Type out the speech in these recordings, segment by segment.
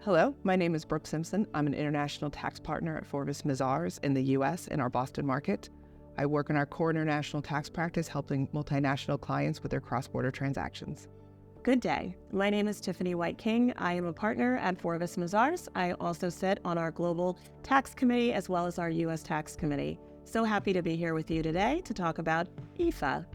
Hello, my name is Brooke Simpson. I'm an international tax partner at Forvis Mazars in the U.S. in our Boston market. I work in our core international tax practice helping multinational clients with their cross-border transactions. Good day. My name is Tiffany White-King. I am a partner at Forvis Mazars. I also sit on our Global Tax Committee as well as our U.S. Tax Committee. So happy to be here with you today to talk about IFA.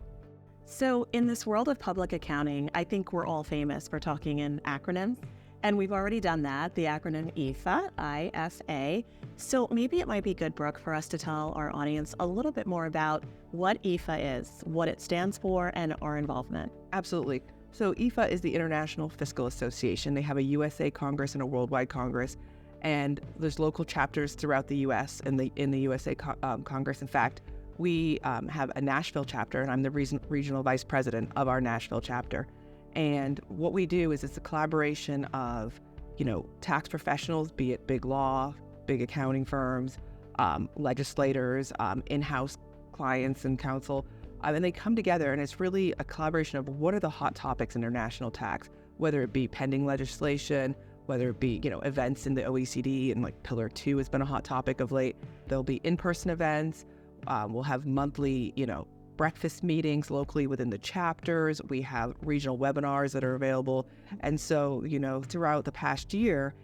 So in this world of public accounting, I think we're all famous for talking in acronyms. And we've already done that, the acronym IFA, I-F-A. So maybe it might be good, Brooke, for us to tell our audience a little bit more about what IFA is, what it stands for, and our involvement. Absolutely. So IFA is the International Fiscal Association. They have a USA Congress and a worldwide Congress, and there's local chapters throughout the U.S. and in the USA Congress. In fact, we have a Nashville chapter, and I'm the regional vice president of our Nashville chapter. And what we do is it's a collaboration of, tax professionals, be it big law, big accounting firms, legislators, in-house clients and counsel, and they come together, and it's really a collaboration of what are the hot topics in international tax, whether it be pending legislation, whether it be, events in the OECD, and like Pillar 2 has been a hot topic of late. There'll be in-person events. We'll have monthly, breakfast meetings locally within the chapters. We have regional webinars that are available. And so, throughout the past year,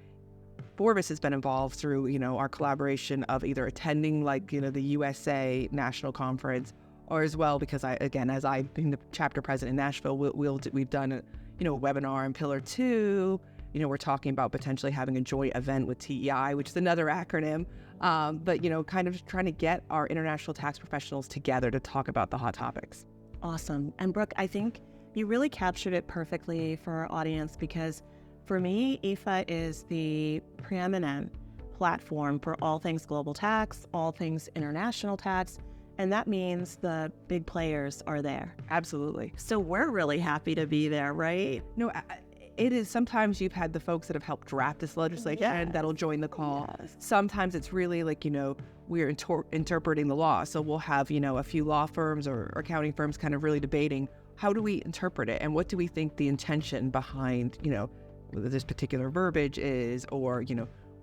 Forvis has been involved through, our collaboration of either attending the USA National Conference, or as well, because as I've been the chapter president in Nashville, we've done a webinar on Pillar 2. We're talking about potentially having a joint event with TEI, which is another acronym, but kind of trying to get our international tax professionals together to talk about the hot topics. Awesome. And Brooke, I think you really captured it perfectly for our audience, because for me, IFA is the preeminent platform for all things global tax, all things international tax, and that means the big players are there. Absolutely. So we're really happy to be there, right? No, it is. Sometimes you've had the folks that have helped draft this legislation that'll join the call. Yes. Sometimes it's really we're interpreting the law. So we'll have, a few law firms or accounting firms kind of really debating how do we interpret it and what do we think the intention behind, whether this particular verbiage is, or,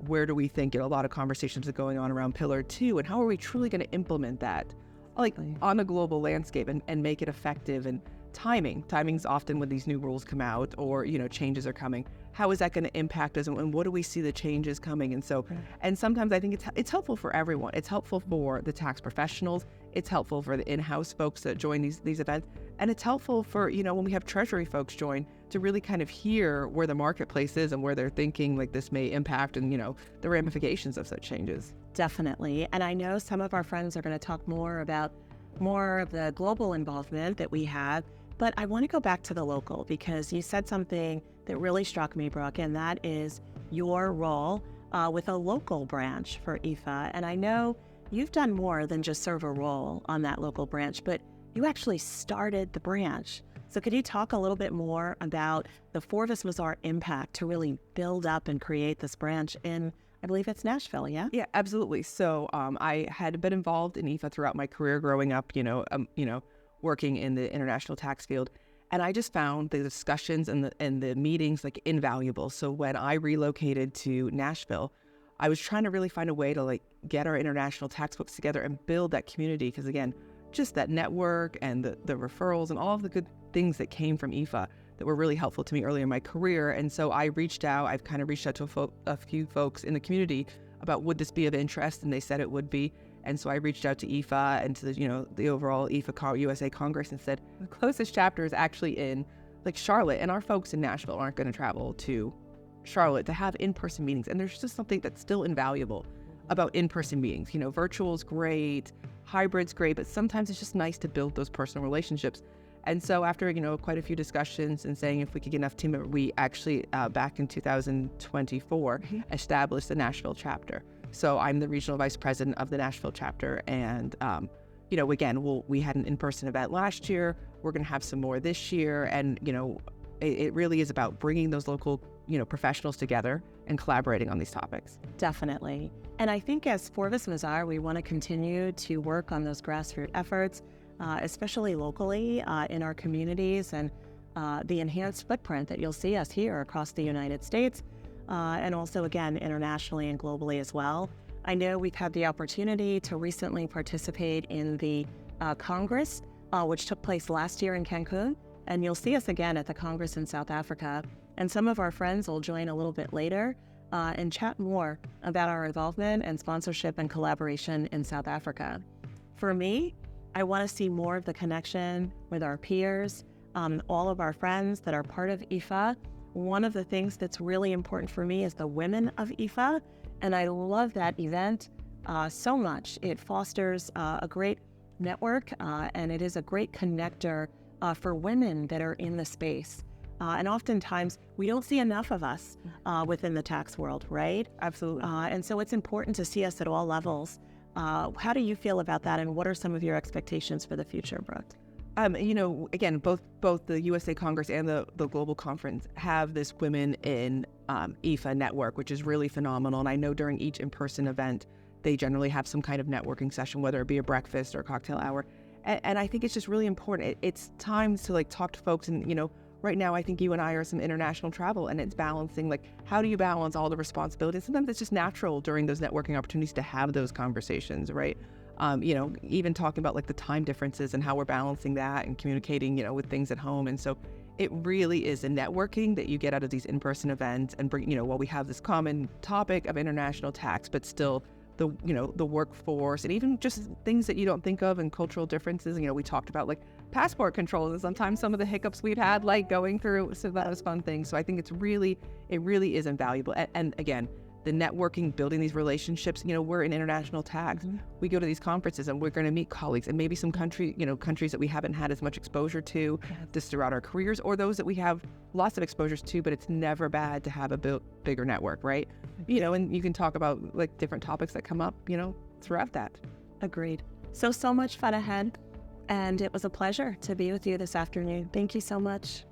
where do we think a lot of conversations are going on around Pillar 2 and how are we truly going to implement that on a global landscape and make it effective. And timing's often when these new rules come out or changes are coming. How is that going to impact us, and what do we see the changes coming? And so and sometimes I think it's helpful for everyone. It's helpful for the tax professionals, it's helpful for the in-house folks that join these events, and it's helpful for when we have treasury folks join to really kind of hear where the marketplace is and where they're thinking this may impact and the ramifications of such changes. Definitely. And I know some of our friends are going to talk more about more of the global involvement that we have. But I want to go back to the local, because you said something that really struck me, Brooke, and that is your role with a local branch for IFA. And I know you've done more than just serve a role on that local branch, but you actually started the branch. So could you talk a little bit more about the Forvis Mazars impact to really build up and create this branch in, I believe it's Nashville, yeah? Yeah, absolutely. So I had been involved in IFA throughout my career growing up, working in the international tax field. And I just found the discussions and the meetings invaluable. So when I relocated to Nashville, I was trying to really find a way to get our international tax folks together and build that community. Because again, just that network and the referrals and all of the good things that came from IFA that were really helpful to me early in my career. And so I've kind of reached out to a few folks in the community about would this be of interest, and they said it would be. And so I reached out to IFA and to the overall IFA USA Congress and said the closest chapter is actually in Charlotte, and our folks in Nashville aren't going to travel to Charlotte to have in-person meetings. And there's just something that's still invaluable about in-person meetings. Virtual's great, hybrid's great, but sometimes it's just nice to build those personal relationships. And so after quite a few discussions and saying if we could get enough team members, we actually back in 2024 established the Nashville chapter. So I'm the regional vice president of the Nashville chapter, and again, we had an in-person event last year. We're going to have some more this year, and it really is about bringing those local professionals together and collaborating on these topics. Definitely. And I think as Forvis Mazars, we want to continue to work on those grassroots efforts, especially locally in our communities, and the enhanced footprint that you'll see us here across the United States. and also, again, internationally and globally as well. I know we've had the opportunity to recently participate in the Congress, which took place last year in Cancun, and you'll see us again at the Congress in South Africa. And some of our friends will join a little bit later and chat more about our involvement and sponsorship and collaboration in South Africa. For me, I want to see more of the connection with our peers, all of our friends that are part of IFA. One of the things that's really important for me is the women of IFA, and I love that event so much. It fosters a great network, and it is a great connector for women that are in the space. And oftentimes, we don't see enough of us within the tax world, right? Absolutely. And so it's important to see us at all levels. How do you feel about that, and what are some of your expectations for the future, Brooke? Again, both the USA Congress and the Global Conference have this Women in IFA network, which is really phenomenal. And I know during each in-person event, they generally have some kind of networking session, whether it be a breakfast or a cocktail hour. And I think it's just really important. It's time to talk to folks. And, right now, I think you and I are some international travel, and it's balancing, how do you balance all the responsibilities? Sometimes it's just natural during those networking opportunities to have those conversations, right? Even talking about the time differences and how we're balancing that and communicating, with things at home. And so it really is a networking that you get out of these in-person events and bring, while we have this common topic of international tax, but still the workforce and even just things that you don't think of and cultural differences. We talked about passport controls and sometimes some of the hiccups we've had going through. So that was fun things. So I think it really is invaluable. And again, the networking, building these relationships, we're in international tax. Mm-hmm. We go to these conferences and we're going to meet colleagues and maybe some countries that we haven't had as much exposure to just throughout our careers, or those that we have lots of exposures to, but it's never bad to have a bigger network, right? And you can talk about different topics that come up, throughout that. Agreed. So much fun ahead. And it was a pleasure to be with you this afternoon. Thank you so much.